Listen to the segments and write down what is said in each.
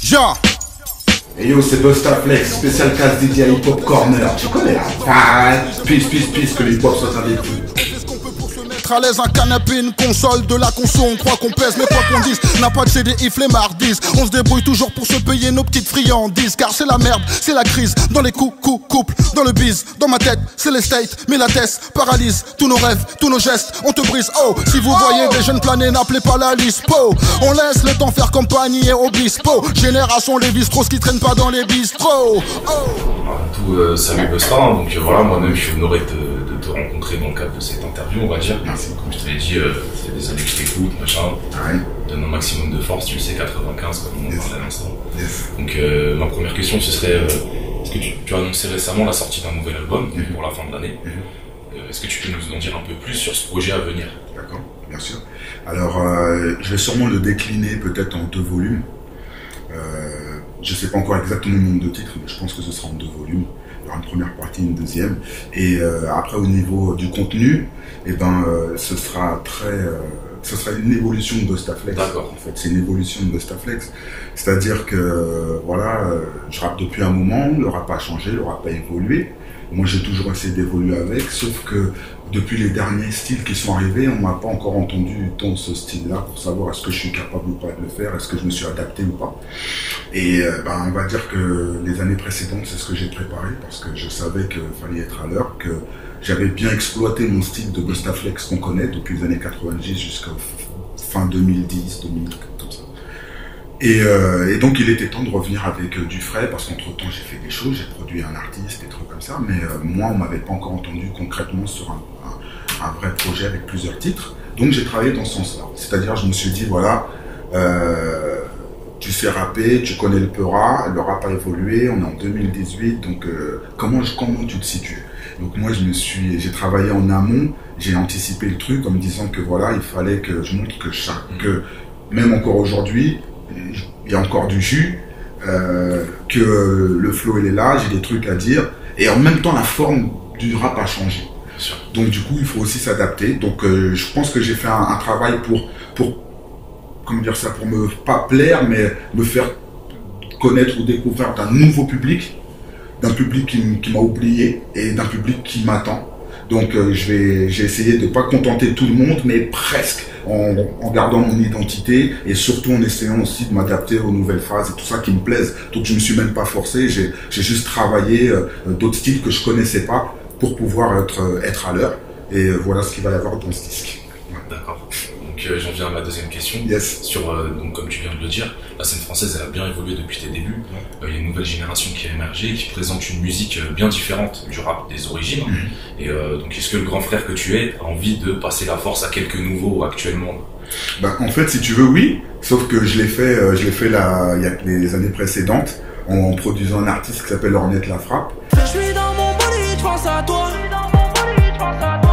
Ja. Et yo, c'est Bustaflex, spécial case DJ Hip Hop Corner. Tu connais la vibe. Peace, que les hip hop soient avec vous. À l'aise, un canapé, une console, de la conso, on croit qu'on pèse, mais quoi qu'on dise, n'a pas de CDI, flemmard 10. On se débrouille toujours pour se payer nos petites friandises, car c'est la merde, c'est la crise, dans les couples, dans le biz, dans ma tête, c'est les states, mais la tête paralyse tous nos rêves, tous nos gestes, on te brise, oh, si vous voyez des jeunes planer, n'appelez pas la LISPO, on laisse le temps faire compagnie et au bispo, génération les bistros qui traînent pas dans les bistros, oh. Salut Busta, donc voilà, moi-même je suis honoré de te rencontrer dans le cadre de cette interview, on va dire. Merci. Comme je te l'ai dit, c'est des années que je t'écoute, machin. Ouais. Donne un maximum de force, tu le sais, 95 comme on en parlait à l'instant. Yes. Donc ma première question ce serait, est-ce que tu as annoncé récemment la sortie d'un nouvel album pour la fin de l'année. Est-ce que tu peux nous en dire un peu plus sur ce projet à venir? D'accord, bien sûr. Alors, je vais sûrement le décliner peut-être en 2 volumes. Je ne sais pas encore exactement le nombre de titres, mais je pense que ce sera en 2 volumes. Il y aura une première partie, une deuxième. Et après, au niveau du contenu, eh ben, ce sera une évolution de Bustaflex. D'accord. En fait, c'est une évolution de Bustaflex. C'est-à-dire que, voilà, je rappe depuis un moment, le rap a changé, le rap a évolué. Moi, j'ai toujours essayé d'évoluer avec, sauf que depuis les derniers styles qui sont arrivés, on m'a pas encore entendu dans ce style-là pour savoir est-ce que je suis capable ou pas de le faire, est-ce que je me suis adapté ou pas. Et on va dire que les années précédentes, c'est ce que j'ai préparé parce que je savais qu'il fallait être à l'heure, que j'avais bien exploité mon style de Bustaflex qu'on connaît depuis les années 90 jusqu'à fin 2010, 2000, comme ça. Et donc il était temps de revenir avec du frais parce qu'entre temps j'ai fait des choses, j'ai produit un artiste, des trucs comme ça, mais moi on m'avait pas encore entendu concrètement sur un vrai projet avec plusieurs titres. Donc j'ai travaillé dans ce sens-là. C'est-à-dire je me suis dit voilà, tu sais rapper, tu connais le peura, le rap a évolué, on est en 2018, donc comment tu te situes? Donc moi j'ai travaillé en amont, j'ai anticipé le truc en me disant que voilà, il fallait que je montre que même encore aujourd'hui, il y a encore du jus, que le flow il est là, j'ai des trucs à dire, et en même temps la forme du rap a changé. Donc du coup il faut aussi s'adapter. Donc je pense que j'ai fait un travail pour comment dire ça, pour me pas plaire, mais me faire connaître ou découvrir d'un nouveau public, d'un public qui m'a oublié et d'un public qui m'attend. Donc j'ai essayé de pas contenter tout le monde, mais presque, en gardant mon identité et surtout en essayant aussi de m'adapter aux nouvelles phases et tout ça qui me plaisent. Donc je me suis même pas forcé, j'ai juste travaillé d'autres styles que je connaissais pas pour pouvoir être à l'heure. Et voilà ce qu'il va y avoir dans ce disque. D'accord. Donc j'en viens à ma deuxième question. Yes. Sur, donc comme tu viens de le dire, la scène française elle a bien évolué depuis tes débuts. Il y a une nouvelle génération qui a émergé, qui présente une musique bien différente du rap des origines. Et donc est-ce que le grand frère que tu es a envie de passer la force à quelques nouveaux actuellement? En fait, si tu veux, oui. Sauf que je l'ai fait il y a les années précédentes en produisant un artiste qui s'appelle Ornette La Frappe. Je suis dans mon bolide, je pense à toi.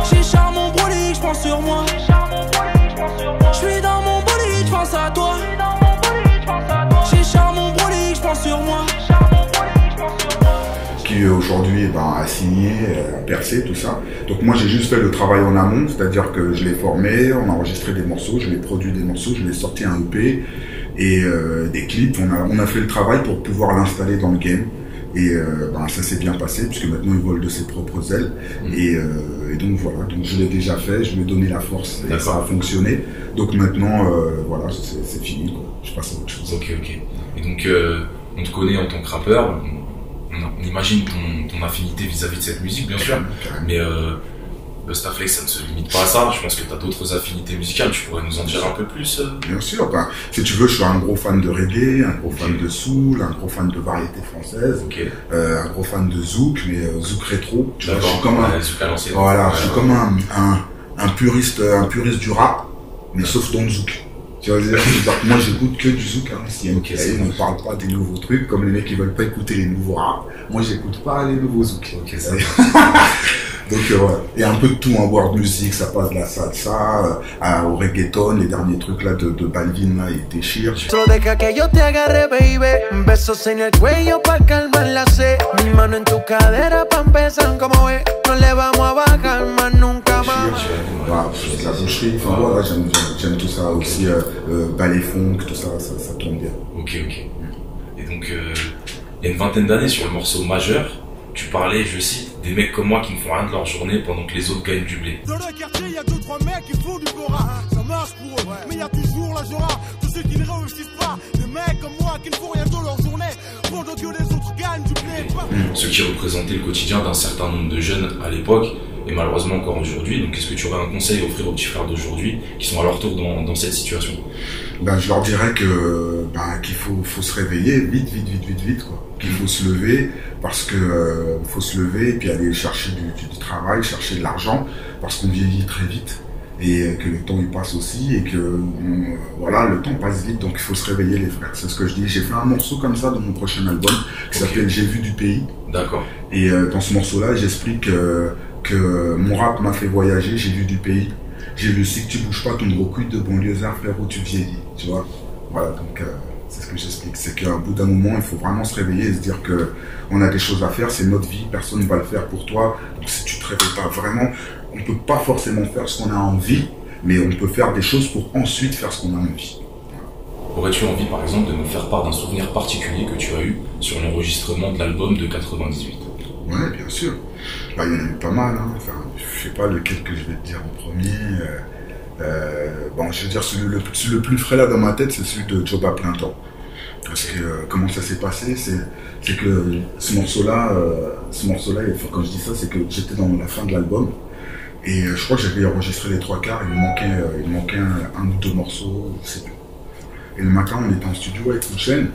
J'ai charme mon bolide, je pense sur moi. Je suis dans mon bolide, je pense à toi. J'ai charme mon bolide, je pense sur moi. Qui aujourd'hui a signé, a percé, tout ça. Donc moi j'ai juste fait le travail en amont, c'est-à-dire que je l'ai formé, on a enregistré des morceaux, je l'ai produit des morceaux, je l'ai sorti un EP et des clips. On a fait le travail pour pouvoir l'installer dans le game. Et ça s'est bien passé puisque maintenant il vole de ses propres ailes. Et donc voilà, donc je l'ai déjà fait, je lui ai donné la force et ça a fonctionné. Donc maintenant voilà, c'est fini quoi. Je passe à autre chose. Ok. Et donc on te connaît en tant que rappeur, on imagine ton affinité vis-à-vis de cette musique bien sûr, mais Bustaflex ça ne se limite pas à ça. Je pense que tu as d'autres affinités musicales, tu pourrais nous en dire un peu plus Bien sûr, si tu veux, je suis un gros fan de reggae, un gros fan de soul, un gros fan de variété française, un gros fan de zouk, mais zouk rétro. Tu vois, je suis comme je suis comme un puriste du rap, mais sauf dans le zouk. Tu vois, moi j'écoute que du zouk à l'ancienne. On ne parle pas des nouveaux trucs, comme les mecs qui veulent pas écouter les nouveaux rap. Moi j'écoute pas les nouveaux zouk. Donc ouais, et un peu de tout en boire de musique, ça passe de la salsa au reggaeton, les derniers trucs là de Balvin là, ils déchirent. Solo deja que yo te agarre, baby. Besos en el cuello pa calmar la sed. Mi mano en tu cadera pa empezar como es. No le vamos a bajar más nunca más. De la boucherie, enfin voilà, j'aime tout ça aussi, ballet funk, tout ça, ça tourne bien. Ok. Et donc, il y a une vingtaine d'années, sur le morceau Majeur, tu parlais, je cite, des mecs comme moi qui ne font rien de leur journée pendant que les autres gagnent du blé. Dans le quartier, il y a 2-3 mecs qui font du bora. Ça marche pour eux, mais il y a toujours la Jura. Tous ceux qui ne réussissent pas, des mecs comme moi qui ne font rien de leur journée pendant que les autres gagnent du blé. Ce qui représentait le quotidien d'un certain nombre de jeunes à l'époque, et malheureusement encore aujourd'hui. Donc, est-ce que tu aurais un conseil à offrir aux petits frères d'aujourd'hui qui sont à leur tour dans cette situation? Je leur dirais que qu'il faut se réveiller vite, quoi. Qu'il faut se lever parce que faut se lever et puis aller chercher du travail, chercher de l'argent parce qu'on vieillit très vite et que le temps il passe aussi et que voilà, le temps passe vite, donc il faut se réveiller les frères. C'est ce que je dis. J'ai fait un morceau comme ça dans mon prochain album qui s'appelle J'ai vu du pays. D'accord. Et dans ce morceau-là, j'explique que mon rap m'a fait voyager, j'ai vu du pays. J'ai vu si que tu bouges pas ton gros cul de banlieusard, frère, où tu vieillis, tu vois. Voilà, donc c'est ce que j'explique. C'est qu'à bout d'un moment, il faut vraiment se réveiller et se dire que on a des choses à faire, c'est notre vie, personne ne va le faire pour toi. Donc si tu te réveilles pas vraiment, on peut pas forcément faire ce qu'on a envie, mais on peut faire des choses pour ensuite faire ce qu'on a envie. Aurais-tu envie, par exemple, de nous faire part d'un souvenir particulier que tu as eu sur l'enregistrement de l'album de 98? Ouais, bien sûr. Il y en a eu pas mal, hein. Enfin, je sais pas lequel que je vais te dire en premier. Je veux dire, le plus frais là dans ma tête, c'est celui de Job à plein temps. Parce que comment ça s'est passé, c'est que ce morceau-là, quand je dis ça, c'est que j'étais dans la fin de l'album. Et je crois que j'avais enregistré les 3/4, il me manquait un ou deux morceaux, je sais plus. Et le matin, on était en studio avec une chaîne,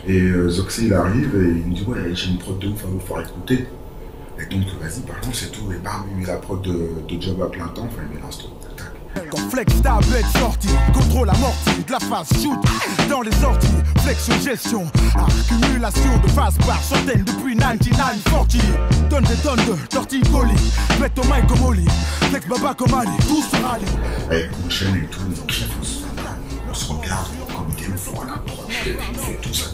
et Zoxy il arrive et il me dit ouais, j'ai une prod de ouf, il va falloir écouter. Et donc vas-y, pardon, c'est tout. Et bam, il met la prod de Job à plein temps, enfin il met l'instru. Quand Flex tablette sortie, contrôle amorti, de la phase shoot dans les sorties, flex gestion, accumulation de phase par centaines depuis 9940. Donne des tonnes de torticolis, mets ton mic comme Oli, flex baba comme Ali, tout se rallie. Avec une chaîne et tout, on se regarde comme des ouf, voilà, tout ça.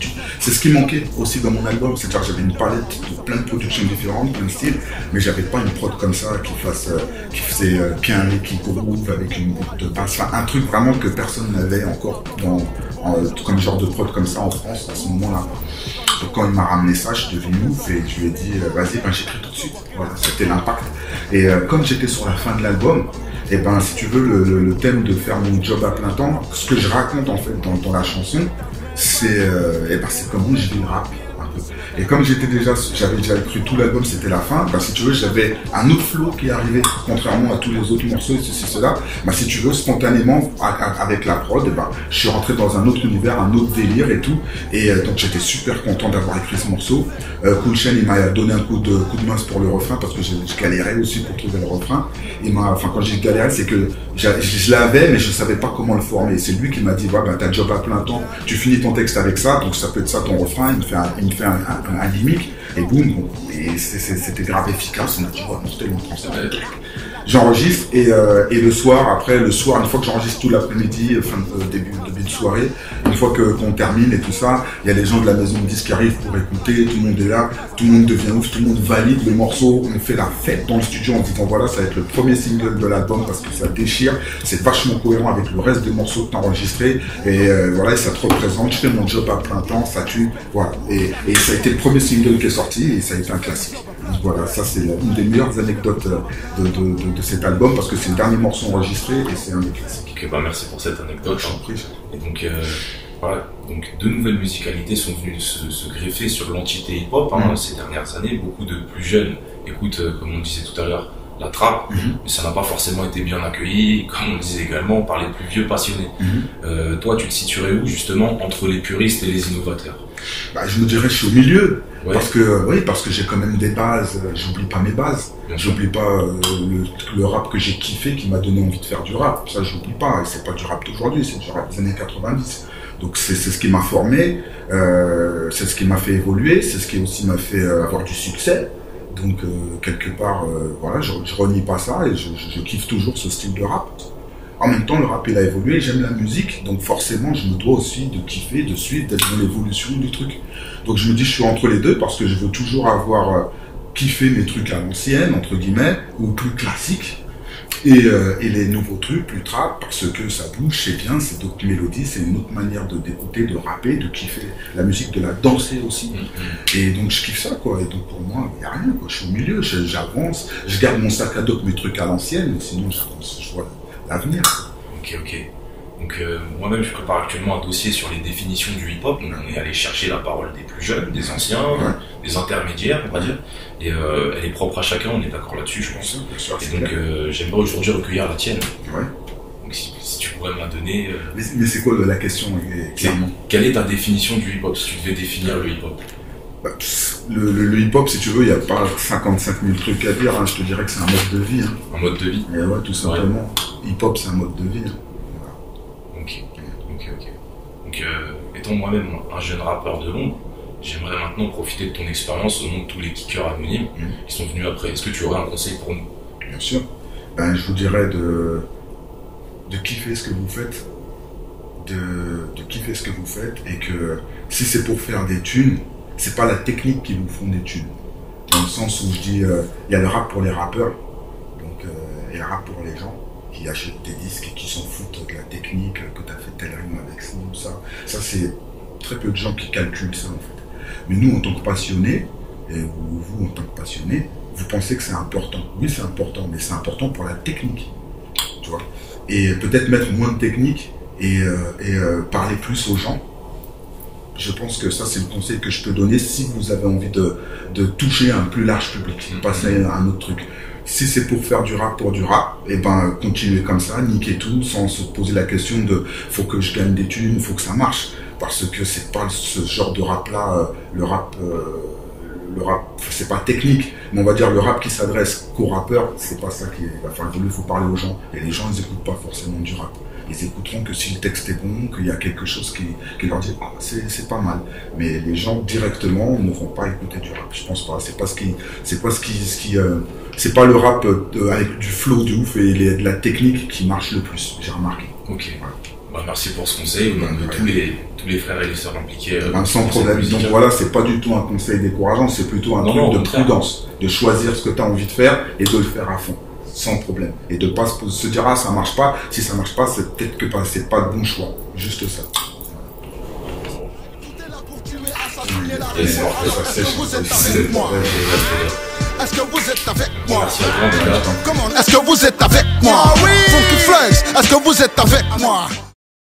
C'est ce qui manquait aussi dans mon album, c'est-à-dire que j'avais une palette de plein de productions différentes, plein de styles, mais j'avais pas une prod comme ça qui faisait piano, qui groove avec une boucle de basse, enfin un truc vraiment que personne n'avait encore comme genre de prod comme ça en France à ce moment-là. Donc quand il m'a ramené ça, je suis devenu ouf et je lui ai dit vas-y, j'écris tout de suite. Voilà, c'était l'impact. Et comme j'étais sur la fin de l'album, et si tu veux, le thème de faire mon job à plein temps, ce que je raconte en fait dans la chanson, c'est comment je vis le rap. Et comme j'avais déjà écrit tout l'album, c'était la fin, si tu veux, j'avais un autre flow qui arrivait, contrairement à tous les autres morceaux, cela. Si tu veux, spontanément, avec la prod, je suis rentré dans un autre univers, un autre délire et tout. Et donc j'étais super content d'avoir écrit ce morceau. Cool Chain, il m'a donné un coup de main pour le refrain, parce que je galérais aussi pour trouver le refrain. Quand j'ai galéré, c'est que je l'avais, mais je savais pas comment le former. C'est lui qui m'a dit, t'as job à plein temps, tu finis ton texte avec ça, donc ça peut être ça ton refrain. Il me fait un gimmick, et boum, et c'était grave efficace. On a dit, mortel, on transfère le truc. J'enregistre, et le soir, une fois que j'enregistre tout l'après-midi, début de soirée, une fois qu'on termine et tout ça, il y a les gens de la maison de disques qui arrivent pour écouter, tout le monde est là, tout le monde devient ouf, tout le monde valide le morceau, on fait la fête dans le studio en disant voilà, ça va être le premier single de l'album parce que ça déchire, c'est vachement cohérent avec le reste des morceaux que t'as enregistrés, et voilà, et ça te représente, je fais mon job à plein temps, ça tue, voilà, et ça a été le premier single qui est sorti, et ça a été un classique. Donc voilà, ça c'est une des meilleures anecdotes de cet album, parce que c'est le dernier morceau enregistré, et c'est un des classiques. Ok, merci pour cette anecdote. Et donc, voilà, donc de nouvelles musicalités sont venues se greffer sur l'entité hip-hop ces dernières années. Beaucoup de plus jeunes écoutent, comme on disait tout à l'heure, la trappe, mais ça n'a pas forcément été bien accueilli, comme on disait également, par les plus vieux passionnés. Toi, tu te situerais où justement entre les puristes et les innovateurs? Je me dirais je suis au milieu, parce que j'ai quand même des bases, j'oublie pas mes bases, j'oublie pas le rap que j'ai kiffé qui m'a donné envie de faire du rap, ça j'oublie pas, et c'est pas du rap d'aujourd'hui, c'est du rap des années 90. Donc c'est ce qui m'a formé, c'est ce qui m'a fait évoluer, c'est ce qui aussi m'a fait avoir du succès. Donc quelque part, voilà, je renie pas ça, et je kiffe toujours ce style de rap. En même temps, le rap il a évolué, j'aime la musique, donc forcément je me dois aussi de kiffer, de suivre, d'être dans l'évolution du truc. Donc je me dis je suis entre les deux, parce que je veux toujours avoir kiffé mes trucs à l'ancienne, entre guillemets, ou plus classiques. Et les nouveaux trucs, plus trap, parce que ça bouge, c'est bien, c'est d'autres mélodies, c'est une autre manière d'écouter, de rapper, de kiffer la musique, de la danser aussi. Et donc je kiffe ça, quoi. Et donc pour moi, il n'y a rien, quoi. Je suis au milieu, j'avance, je garde mon sac à dos, mes trucs à l'ancienne, mais sinon j'avance, je vois l'avenir. Ok. Donc moi-même je prépare actuellement un dossier sur les définitions du hip-hop, donc on est allé chercher la parole des plus jeunes, des anciens, des intermédiaires on va dire, et elle est propre à chacun, on est d'accord là-dessus je pense. Bien sûr, et donc j'aimerais aujourd'hui recueillir la tienne. Ouais. Donc si tu pourrais me la donner... Mais c'est quoi la question clairement? Quelle est ta définition du hip-hop si tu devais définir le hip-hop? Bah, le hip-hop, si tu veux, il n'y a pas 55 000 trucs à dire, hein. Je te dirais que c'est un mode de vie. Hein. Un mode de vie? Et ouais, tout simplement. Hip-hop, c'est un mode de vie. Hein. Ok. Donc, étant moi-même un jeune rappeur de l'ombre, j'aimerais maintenant profiter de ton expérience au nom de tous les kickers anonymes qui sont venus après. Est-ce que tu aurais un conseil pour nous? Bien sûr. Ben, je vous dirais de kiffer ce que vous faites, de kiffer ce que vous faites, et que si c'est pour faire des thunes, c'est pas la technique qui vous font des thunes. Dans le sens où je dis, il y a le rap pour les rappeurs, donc il y a le rap pour les gens qui achètent des disques et qui s'en foutent de la technique, que tu as fait telle rime avec ça ou ça. Ça, c'est très peu de gens qui calculent ça, en fait. Mais nous, en tant que passionnés, et vous, en tant que passionnés, vous pensez que c'est important. Oui, c'est important, mais c'est important pour la technique, tu vois. Et peut-être mettre moins de technique et parler plus aux gens. Je pense que ça, c'est le conseil que je peux donner si vous avez envie de toucher un plus large public, passer à un autre truc. Si c'est pour faire du rap pour du rap, et ben continuez comme ça, niquez tout, sans se poser la question de faut que je gagne des thunes, faut que ça marche, parce que c'est pas ce genre de rap là, le rap c'est pas technique, mais on va dire le rap qui s'adresse qu'aux rappeurs, c'est pas ça qui va faire évoluer, il faut parler aux gens, et les gens ils écoutent pas forcément du rap. Ils écouteront que si le texte est bon, qu'il y a quelque chose qui leur dit ah c'est pas mal. Mais les gens directement ne vont pas écouter du rap. Je pense pas. C'est pas le rap avec du flow de ouf et de la technique qui marche le plus. J'ai remarqué. Ok. Voilà. Bah, merci pour ce conseil. Au nom de tous les frères et les sœurs impliqués. Sans problème. Donc voilà, c'est pas du tout un conseil décourageant. C'est plutôt un truc de prudence, de choisir ce que tu as envie de faire et de le faire à fond. Sans problème. Et de pas se dire ah ça marche pas, si ça marche pas c'est peut-être que c'est pas le bon choix. Juste ça. Est-ce que vous êtes avec moi? Est-ce que vous êtes avec moi? Comment est-ce que vous êtes avec moi? Funky Flex, est-ce que vous êtes avec moi?